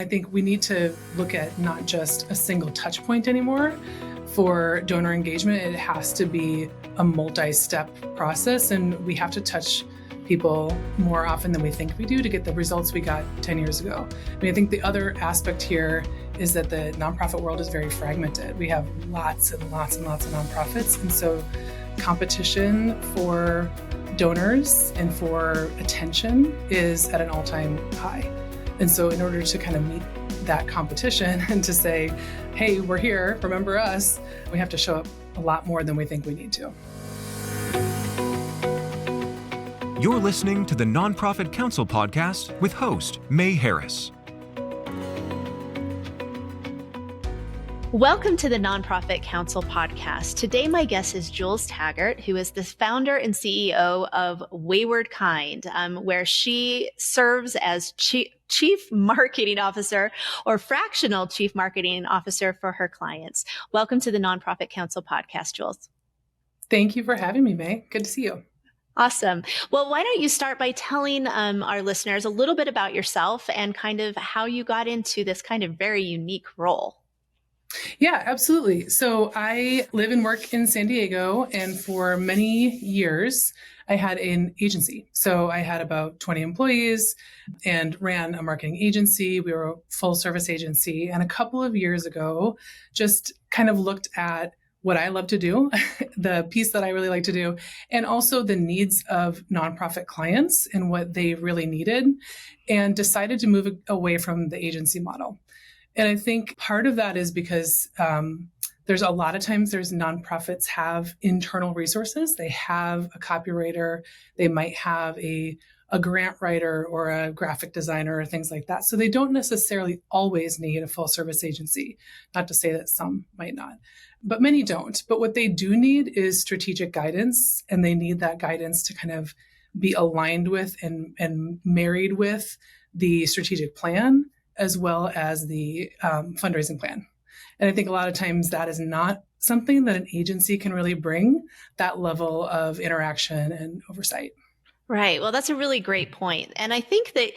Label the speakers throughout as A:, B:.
A: I think we need to look at not just a single touch point anymore for donor engagement. It has to be a multi-step process, and we have to touch people more often than we think we do to get the results we got 10 years ago. I think the other aspect here is that the nonprofit world is very fragmented. We have lots and lots and lots of nonprofits, and so competition for donors and for attention is at an all-time high. And so in order to kind of meet that competition and to say, hey, we're here, remember us, we have to show up a lot more than we think we need to.
B: You're listening to the Nonprofit Counsel Podcast with host May Harris.
C: Welcome to the Nonprofit Counsel Podcast. Today, my guest is Jules Taggart, who is the founder and CEO of Wayward Kind, where she serves as Chief Marketing Officer or Fractional Chief Marketing Officer for her clients. Welcome to the Nonprofit Counsel Podcast, Jules.
A: Thank you for having me, May. Good to see you.
C: Awesome. Well, why don't you start by telling our listeners a little bit about yourself and kind of how you got into this kind of very unique role?
A: Yeah, absolutely. So I live and work in San Diego, and for many years, I had an agency. So I had about 20 employees and ran a marketing agency. We were a full service agency. And a couple of years ago, just kind of looked at what I love to do, the piece that I really like to do, and also the needs of nonprofit clients and what they really needed, and decided to move away from the agency model. And I think part of that is because there's a lot of times nonprofits have internal resources. They have a copywriter, they might have a grant writer or a graphic designer or things like that. So they don't necessarily always need a full service agency. Not to say that some might not, but many don't. But what they do need is strategic guidance, and they need that guidance to kind of be aligned with and married with the strategic plan, as well as the fundraising plan. And I think a lot of times that is not something that an agency can really bring, that level of interaction and oversight.
C: Right. Well, that's a really great point. And I think that,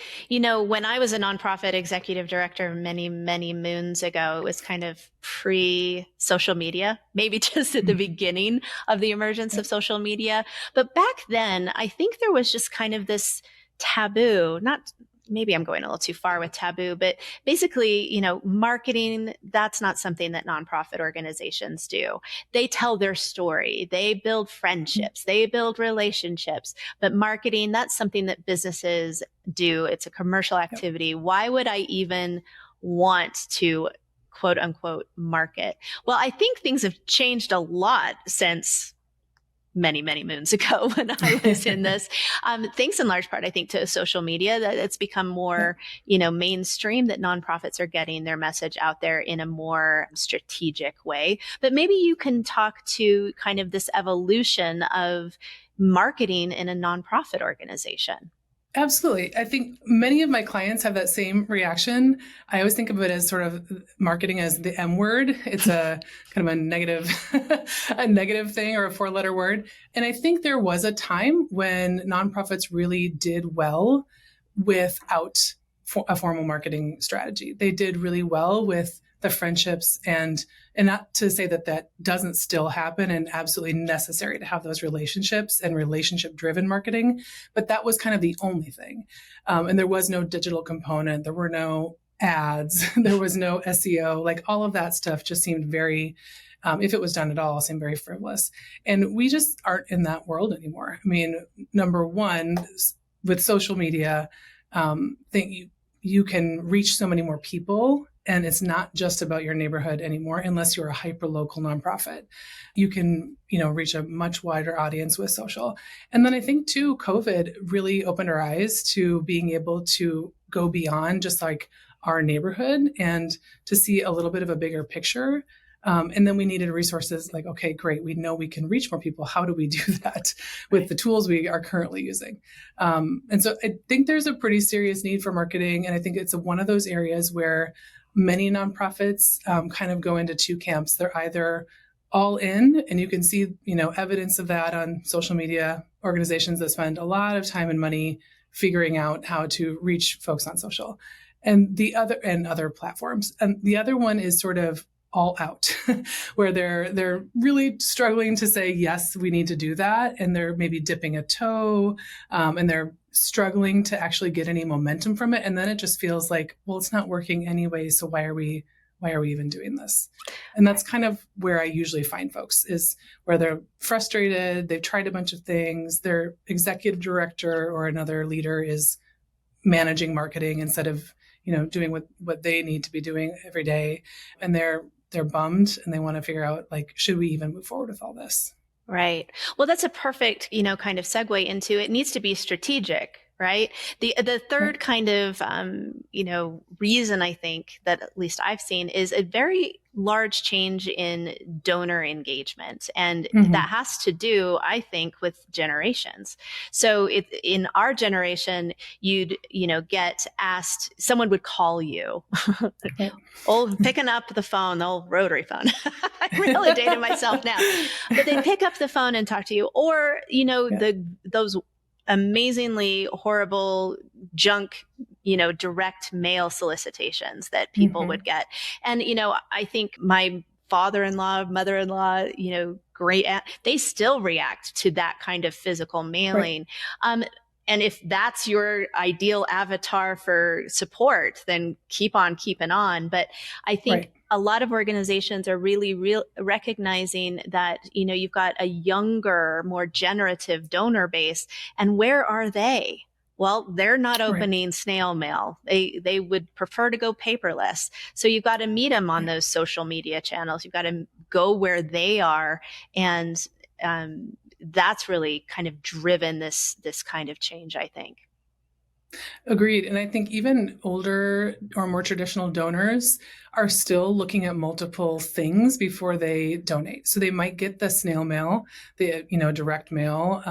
C: when I was a nonprofit executive director many, many moons ago, it was kind of pre-social media, maybe just at the beginning of the emergence of social media. But back then, I think there was just kind of this taboo, maybe I'm going a little too far with taboo, but basically, marketing, that's not something that nonprofit organizations do. They tell their story, they build friendships, they build relationships, but marketing, that's something that businesses do. It's a commercial activity. Why would I even want to quote unquote market? Well, I think things have changed a lot since many, many moons ago when I was in this. Thanks in large part, I think, to social media, that it's become more, mainstream, that nonprofits are getting their message out there in a more strategic way. But maybe you can talk to kind of this evolution of marketing in a nonprofit organization.
A: Absolutely. I think many of my clients have that same reaction. I always think of it as sort of marketing as the M word. It's a kind of a negative thing, or a 4-letter word. And I think there was a time when nonprofits really did well without a formal marketing strategy. They did really well with the friendships, and not to say that that doesn't still happen and absolutely necessary to have those relationships and relationship driven marketing, but that was kind of the only thing. And there was no digital component. There were no ads. There was no SEO. Like all of that stuff just seemed very, if it was done at all, seemed very frivolous. And we just aren't in that world anymore. I mean, number one, with social media, you can reach so many more people. And it's not just about your neighborhood anymore, unless you're a hyper-local nonprofit. You can, reach a much wider audience with social. And then I think too, COVID really opened our eyes to being able to go beyond just like our neighborhood and to see a little bit of a bigger picture. And then we needed resources like, okay, great. We know we can reach more people. How do we do that with the tools we are currently using? And so I think there's a pretty serious need for marketing. And I think it's one of those areas where many nonprofits kind of go into two camps. They're either all in, and you can see, evidence of that on social media, organizations that spend a lot of time and money figuring out how to reach folks on social. And other platforms. And the other one is sort of all out, where they're really struggling to say, yes, we need to do that. And they're maybe dipping a toe, and they're struggling to actually get any momentum from it. And then it just feels like, well, it's not working anyway. So why are we even doing this? And that's kind of where I usually find folks, is where they're frustrated. They've tried a bunch of things. Their executive director or another leader is managing marketing instead of, doing what they need to be doing every day. And they're bummed, and they want to figure out, like, should we even move forward with all this?
C: Right. Well, that's a perfect, kind of segue into, it needs to be strategic, right? The third kind of, reason I think that at least I've seen is a very large change in donor engagement. And that has to do, I think, with generations. So in our generation, you'd, get asked, someone would call you, picking up the phone, the old rotary phone. I'm really dating myself now, but they pick up the phone and talk to you, or, those amazingly horrible junk, direct mail solicitations that people would get. And, I think my father-in-law, mother-in-law, great aunt, they still react to that kind of physical mailing. Right. And if that's your ideal avatar for support, then keep on keeping on. But I think a lot of organizations are really recognizing that, you've got a younger, more generative donor base. And where are they? Well, they're not opening snail mail. They would prefer to go paperless. So you've got to meet them on those social media channels. You've got to go where they are. And that's really kind of driven this kind of change, I think.
A: Agreed. And I think even older or more traditional donors are still looking at multiple things before they donate. So they might get the snail mail, the direct mail,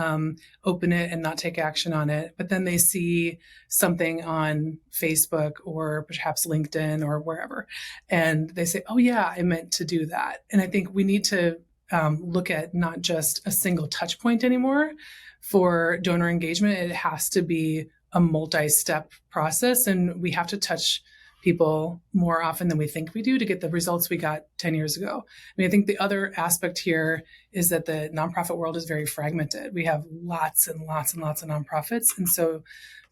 A: open it and not take action on it. But then they see something on Facebook or perhaps LinkedIn or wherever, and they say, oh yeah, I meant to do that. And I think we need to look at not just a single touch point anymore for donor engagement. It has to be a multi-step process, and we have to touch people more often than we think we do to get the results we got 10 years ago. I mean, I think the other aspect here is that the nonprofit world is very fragmented. We have lots and lots and lots of nonprofits. And so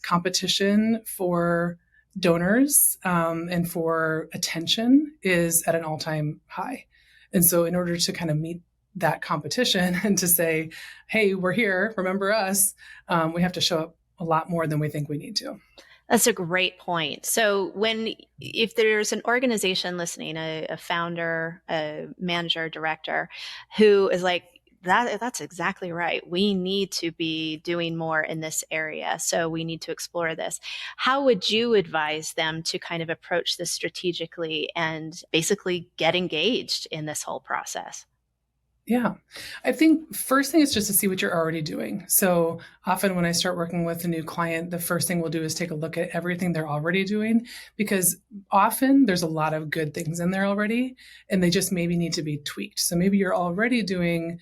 A: competition for donors and for attention is at an all-time high. And so in order to kind of meet that competition and to say, hey, we're here, remember us, we have to show up a lot more than we think we need to.
C: That's a great point. So if there's an organization listening, a founder, a manager, director, who is like, that's exactly right. We need to be doing more in this area. So we need to explore this. How would you advise them to kind of approach this strategically and basically get engaged in this whole process?
A: Yeah, I think first thing is just to see what you're already doing. So often when I start working with a new client, the first thing we'll do is take a look at everything they're already doing, because often there's a lot of good things in there already, and they just maybe need to be tweaked. So maybe you're already doing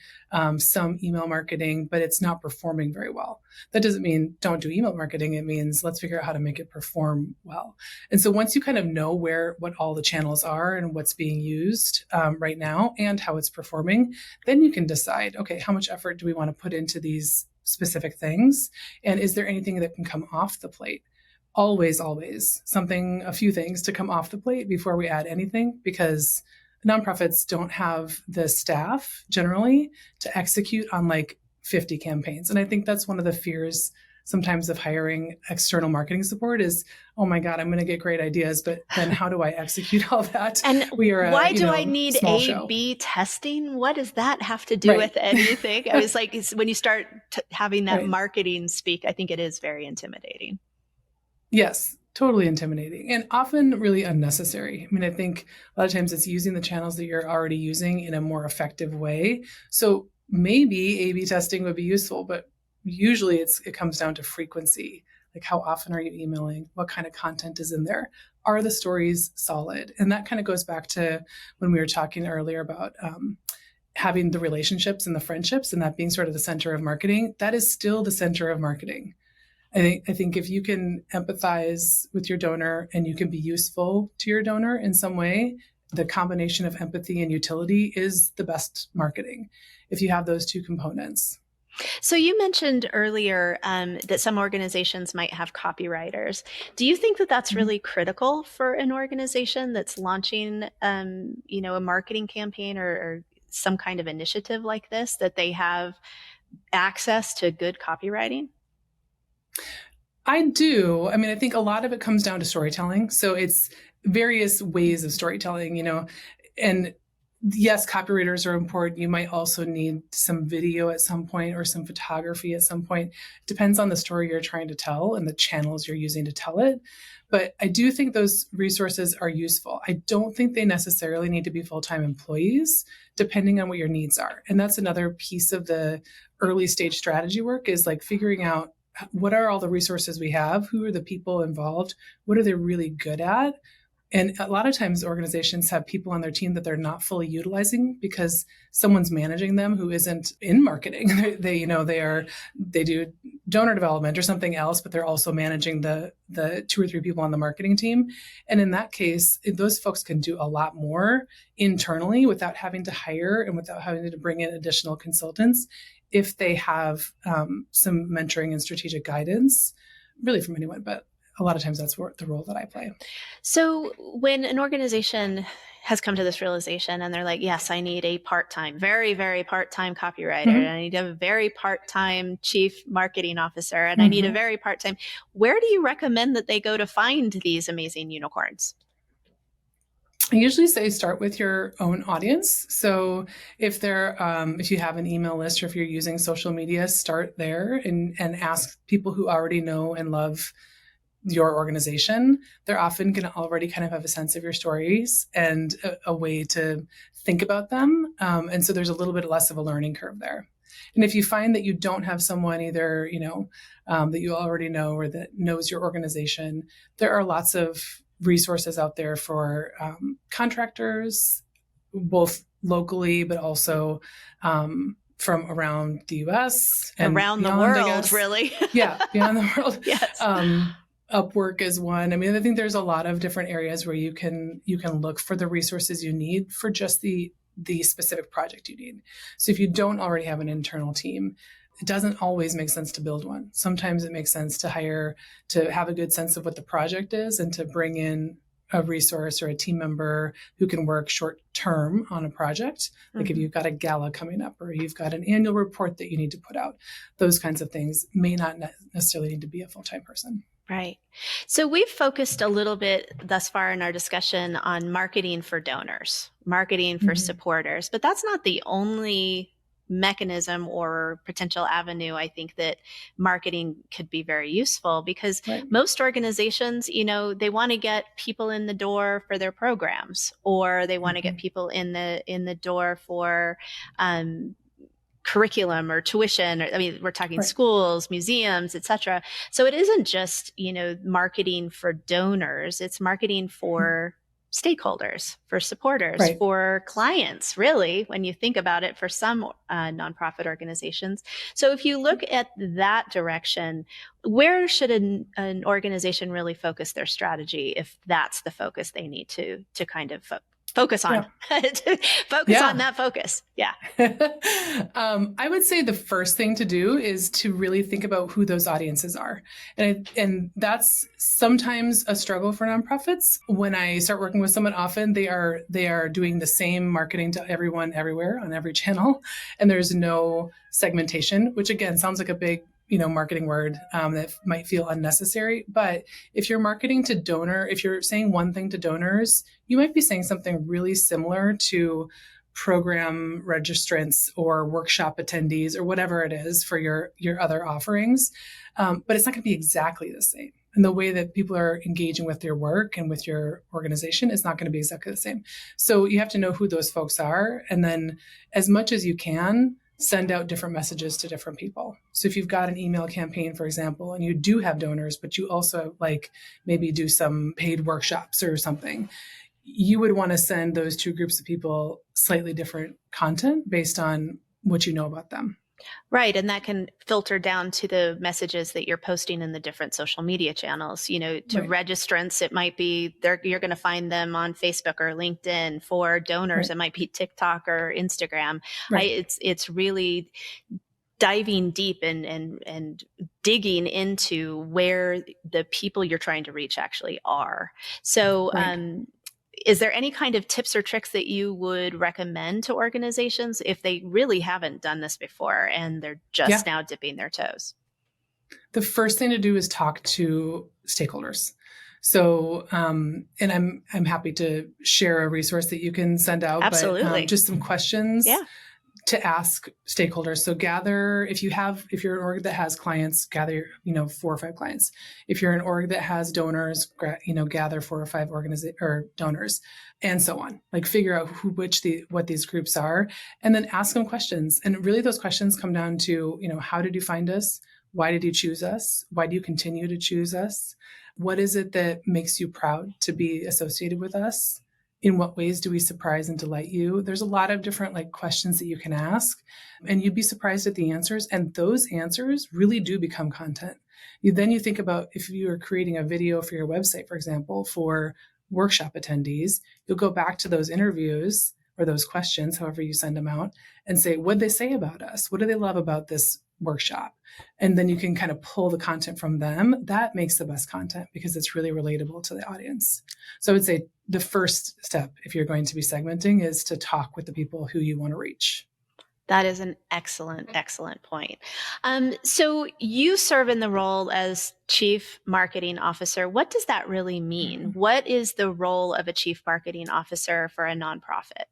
A: some email marketing, but it's not performing very well. That doesn't mean don't do email marketing. It means let's figure out how to make it perform well. And so once you kind of know what all the channels are and what's being used right now and how it's performing, then you can decide, okay, how much effort do we want to put into these specific things? And is there anything that can come off the plate? Always a few things to come off the plate before we add anything, because nonprofits don't have the staff generally to execute on like 50 campaigns. And I think that's one of the fears sometimes of hiring external marketing support is, oh my God, I'm going to get great ideas, but then how do I execute all that?
C: And why do I need A/B testing? What does that have to do with anything? I was like, when you start having that marketing speak, I think it is very intimidating.
A: Yes, totally intimidating and often really unnecessary. I mean, I think a lot of times it's using the channels that you're already using in a more effective way. So maybe A/B testing would be useful, but usually it comes down to frequency. Like, how often are you emailing? What kind of content is in there? Are the stories solid? And that kind of goes back to when we were talking earlier about having the relationships and the friendships and that being sort of the center of marketing. That is still the center of marketing. I think if you can empathize with your donor and you can be useful to your donor in some way, the combination of empathy and utility is the best marketing if you have those two components.
C: So you mentioned earlier that some organizations might have copywriters. Do you think that that's really critical for an organization that's launching, a marketing campaign or some kind of initiative like this, that they have access to good copywriting?
A: I do. I mean, I think a lot of it comes down to storytelling. So it's various ways of storytelling, and yes, copywriters are important. You might also need some video at some point or some photography at some point. Depends on the story you're trying to tell and the channels you're using to tell it. But I do think those resources are useful. I don't think they necessarily need to be full-time employees, depending on what your needs are. And that's another piece of the early stage strategy work, is like figuring out what are all the resources we have? Who are the people involved? What are they really good at? And a lot of times organizations have people on their team that they're not fully utilizing because someone's managing them who isn't in marketing. They do donor development or something else, but they're also managing the 2 or 3 people on the marketing team. And in that case, those folks can do a lot more internally without having to hire and without having to bring in additional consultants if they have some mentoring and strategic guidance, really from anyone, but a lot of times that's the role that I play.
C: So when an organization has come to this realization and they're like, yes, I need a part-time, very, very part-time copywriter, and I need a very part-time chief marketing officer, and I need a very part-time, where do you recommend that they go to find these amazing unicorns?
A: I usually say start with your own audience. So if you have an email list or if you're using social media, start there and ask people who already know and love your organization. They're often going to already kind of have a sense of your stories and a way to think about them. And so there's a little bit less of a learning curve there. And if you find that you don't have someone either, that you already know or that knows your organization, there are lots of resources out there for contractors, both locally, but also from around the US and
C: around
A: beyond,
C: the world, really.
A: Yeah, beyond the world.
C: Yes.
A: Upwork is one. I mean, I think there's a lot of different areas where you can look for the resources you need for just the specific project you need. So if you don't already have an internal team, it doesn't always make sense to build one. Sometimes it makes sense to have a good sense of what the project is and to bring in a resource or a team member who can work short term on a project. Like if you've got a gala coming up or you've got an annual report that you need to put out, those kinds of things may not necessarily need to be a full-time person.
C: Right. So we've focused a little bit thus far in our discussion on marketing for donors, marketing for supporters, but that's not the only mechanism or potential avenue. I think that marketing could be very useful because most organizations, they want to get people in the door for their programs, or they want to get people in the door for curriculum or tuition. I mean, we're talking schools, museums, et cetera. So it isn't just, marketing for donors. It's marketing for stakeholders, for supporters, for clients, really, when you think about it, for some nonprofit organizations. So if you look at that direction, where should an organization really focus their strategy if that's the focus they need to kind of focus on? Focus on that focus. Yeah.
A: I would say the first thing to do is to really think about who those audiences are. And that's sometimes a struggle for nonprofits. When I start working with someone, often they are doing the same marketing to everyone, everywhere, on every channel. And there's no segmentation, which again, sounds like a big marketing word that might feel unnecessary. But if you're marketing to if you're saying one thing to donors, you might be saying something really similar to program registrants or workshop attendees or whatever it is for your other offerings. But it's not going to be exactly the same. And the way that people are engaging with your work and with your organization is not going to be exactly the same. So you have to know who those folks are. And then as much as you can, send out different messages to different people. So if you've got an email campaign, for example, and you do have donors, but you also maybe do some paid workshops or something, you would want to send those two groups of people slightly different content based on what you know about them.
C: Right. And that can filter down to the messages that you're posting in the different social media channels. You know, to
A: Right.
C: registrants, it might be you're going to find them on Facebook or LinkedIn. For donors,
A: Right.
C: it might be TikTok or Instagram.
A: Right.
C: It's really diving deep and digging into where the people you're trying to reach actually are. So,
A: Right.
C: is there any kind of tips or tricks that you would recommend to organizations if they really haven't done this before and they're
A: Yeah.
C: just now dipping their toes?
A: The first thing to do is talk to stakeholders. So, and I'm happy to share a resource that you can send out,
C: Absolutely.
A: but just some questions
C: Yeah.
A: to ask stakeholders. So गर if you're an org that has clients, gather, 4 or 5 clients. If you're an org that has donors, gather 4 or 5 donors, and so on. Like figure out what these groups are, and then ask them questions. And really those questions come down to, how did you find us? Why did you choose us? Why do you continue to choose us? What is it that makes you proud to be associated with us? In what ways do we surprise and delight you? There's a lot of different questions that you can ask, and you'd be surprised at the answers. And those answers really do become content. Then you think about if you are creating a video for your website, for example, for workshop attendees, you'll go back to those interviews or those questions, however you send them out, and say, what did they say about us? What do they love about this workshop? And then you can kind of pull the content from them. That makes the best content because it's really relatable to the audience. So I would say the first step, if you're going to be segmenting, is to talk with the people who you want to reach.
C: That is an excellent, excellent point. So you serve in the role as Chief Marketing Officer. What does that really mean? What is the role of a Chief Marketing Officer for a nonprofit?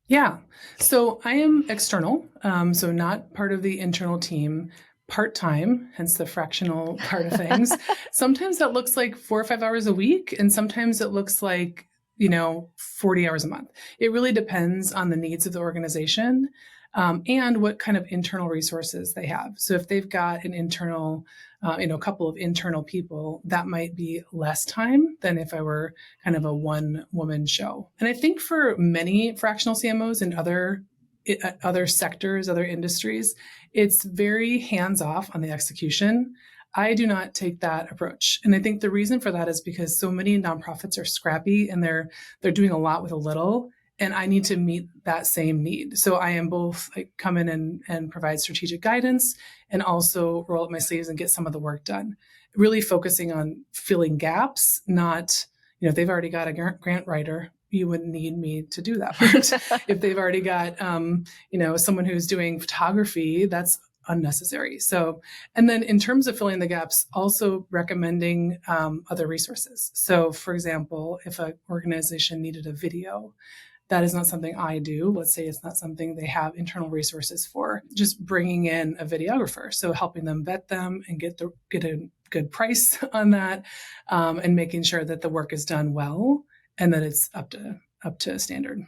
A: Yeah. So I am external, so not part of the internal team, part-time, hence the fractional part of things. Sometimes that looks like 4 or 5 hours a week, and sometimes it looks like, 40 hours a month. It really depends on the needs of the organization and what kind of internal resources they have. So if they've got an internal, a couple of internal people, that might be less time than if I were kind of a one-woman show. And I think for many fractional CMOs in other sectors, other industries, it's very hands-off on the execution. I do not take that approach. And I think the reason for that is because so many nonprofits are scrappy and they're doing a lot with a little, and I need to meet that same need. So I am both come in and provide strategic guidance and also roll up my sleeves and get some of the work done, really focusing on filling gaps, not, if they've already got a grant writer, you wouldn't need me to do that part. If they've already got, someone who's doing photography, that's unnecessary. So, and then in terms of filling the gaps, also recommending other resources. So for example, if an organization needed a video, that is not something I do. Let's say it's not something they have internal resources for. Just bringing in a videographer. So helping them vet them and get a good price on that, and making sure that the work is done well and that it's up to standard.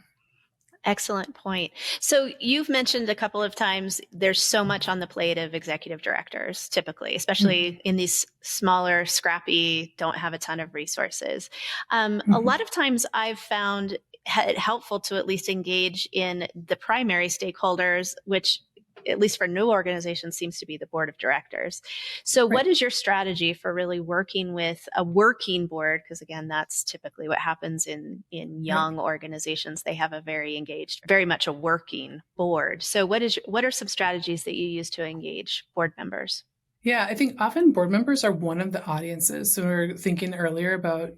C: Excellent point. So you've mentioned a couple of times there's so much on the plate of executive directors, typically, especially in these smaller, scrappy, don't have a ton of resources. A lot of times I've found it helpful to at least engage in the primary stakeholders, which at least for new organizations seems to be the board of directors. So what is your strategy for really working with a working board? Because again, that's typically what happens in young organizations. They have a very engaged, very much a working board. So what are some strategies that you use to engage board members?
A: Yeah, I think often board members are one of the audiences. So we were thinking earlier about,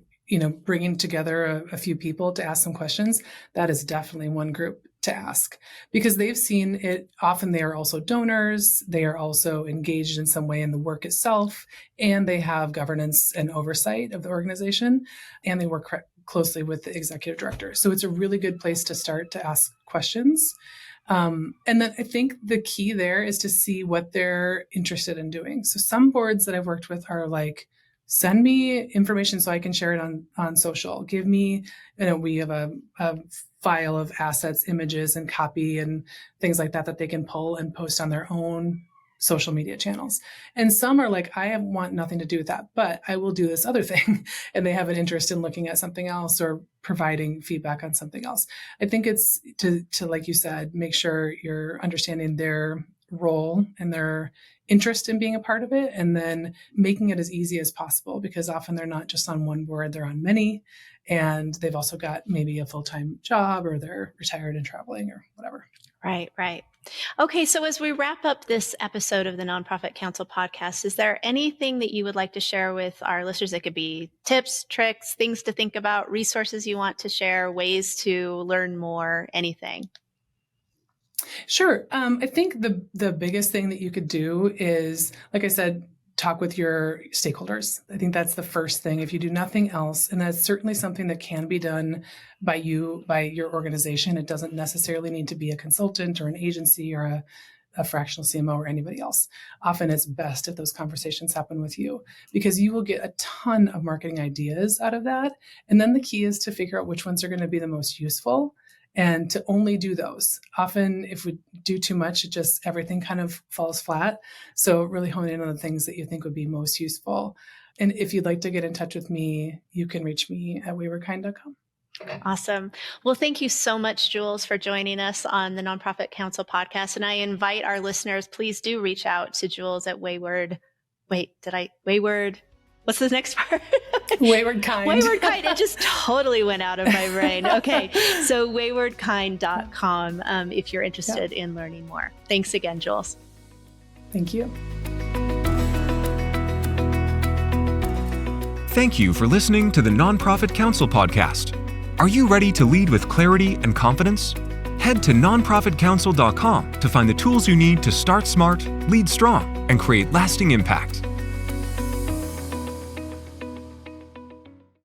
A: bringing together a few people to ask some questions. That is definitely one group to ask because they've seen it. Often they are also donors. They are also engaged in some way in the work itself, and they have governance and oversight of the organization, and they work closely with the executive director. So it's a really good place to start to ask questions. And then I think the key there is to see what they're interested in doing. So some boards that I've worked with are like, send me information so I can share it on social. Give me, we have a file of assets, images, and copy and things like that they can pull and post on their own social media channels. And some are like, I want nothing to do with that, but I will do this other thing. And they have an interest in looking at something else or providing feedback on something else. I think it's to like you said, make sure you're understanding their role and their interest in being a part of it, and then making it as easy as possible, because often they're not just on one board, they're on many, and they've also got maybe a full-time job, or they're retired and traveling or whatever.
C: Right, right. Okay, so as we wrap up this episode of the Nonprofit Counsel Podcast, is there anything that you would like to share with our listeners? It could be tips, tricks, things to think about, resources you want to share, ways to learn more, anything?
A: Sure. I think the biggest thing that you could do is, like I said, talk with your stakeholders. I think that's the first thing. If you do nothing else, and that's certainly something that can be done by your organization. It doesn't necessarily need to be a consultant or an agency or a fractional CMO or anybody else. Often it's best if those conversations happen with you, because you will get a ton of marketing ideas out of that. And then the key is to figure out which ones are going to be the most useful, and to only do those. Often if we do too much, everything kind of falls flat. So really hone in on the things that you think would be most useful. And if you'd like to get in touch with me, you can reach me at waywardkind.com.
C: Awesome. Well, thank you so much, Jules, for joining us on the Nonprofit Counsel Podcast. And I invite our listeners, please do reach out to Jules at Wayward. What's the next part?
A: Wayward Kind.
C: Wayward Kind. It just totally went out of my brain. Okay. So waywardkind.com if you're interested in learning more. Thanks again, Jules.
A: Thank you.
B: Thank you for listening to the Nonprofit Counsel Podcast. Are you ready to lead with clarity and confidence? Head to nonprofitcounsel.com to find the tools you need to start smart, lead strong, and create lasting impact.